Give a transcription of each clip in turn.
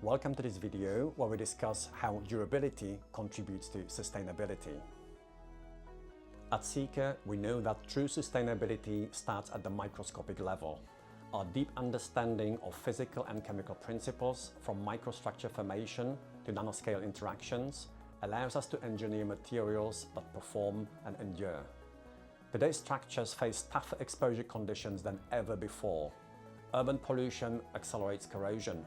Welcome to this video where we discuss how durability contributes to sustainability. At Sika, we know that true sustainability starts at the microscopic level. Our deep understanding of physical and chemical principles, from microstructure formation to nanoscale interactions, allows us to engineer materials that perform and endure. Today's structures face tougher exposure conditions than ever before. Urban pollution accelerates corrosion.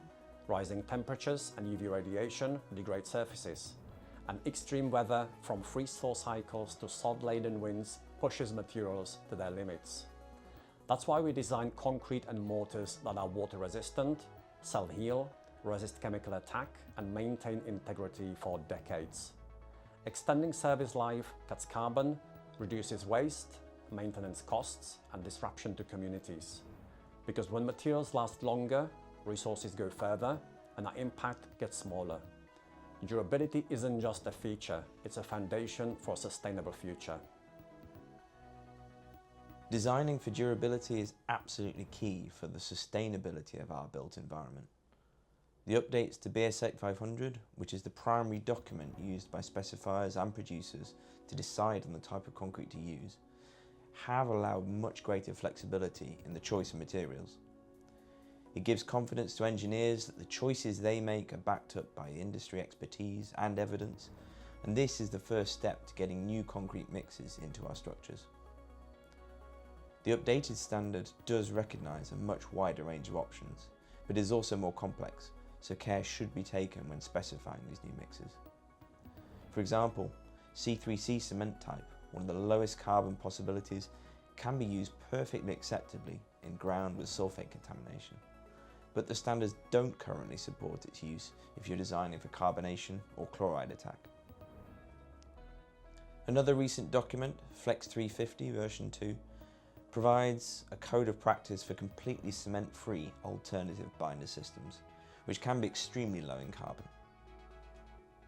Rising temperatures and UV radiation degrade surfaces. And extreme weather, from freeze-thaw cycles to sod-laden winds, pushes materials to their limits. That's why we design concrete and mortars that are water-resistant, self-heal, resist chemical attack, and maintain integrity for decades. Extending service life cuts carbon, reduces waste, maintenance costs, and disruption to communities. Because when materials last longer, resources go further, and our impact gets smaller. Durability isn't just a feature, it's a foundation for a sustainable future. Designing for durability is absolutely key for the sustainability of our built environment. The updates to BS 500, which is the primary document used by specifiers and producers to decide on the type of concrete to use, have allowed much greater flexibility in the choice of materials. It gives confidence to engineers that the choices they make are backed up by industry expertise and evidence, and this is the first step to getting new concrete mixes into our structures. The updated standard does recognise a much wider range of options, but is also more complex, so care should be taken when specifying these new mixes. For example, C3C cement type, one of the lowest carbon possibilities, can be used perfectly acceptably in ground with sulfate contamination, but the standards don't currently support its use if you're designing for carbonation or chloride attack. Another recent document, Flex 350 version 2, provides a code of practice for completely cement-free alternative binder systems, which can be extremely low in carbon.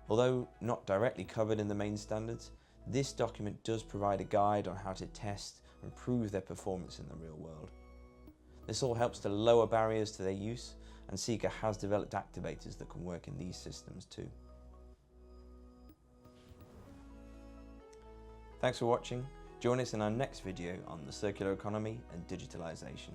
Although not directly covered in the main standards, this document does provide a guide on how to test and prove their performance in the real world. This all helps to lower barriers to their use, and Sika has developed activators that can work in these systems too. Thanks for watching. Join us in our next video on the circular economy and digitalization.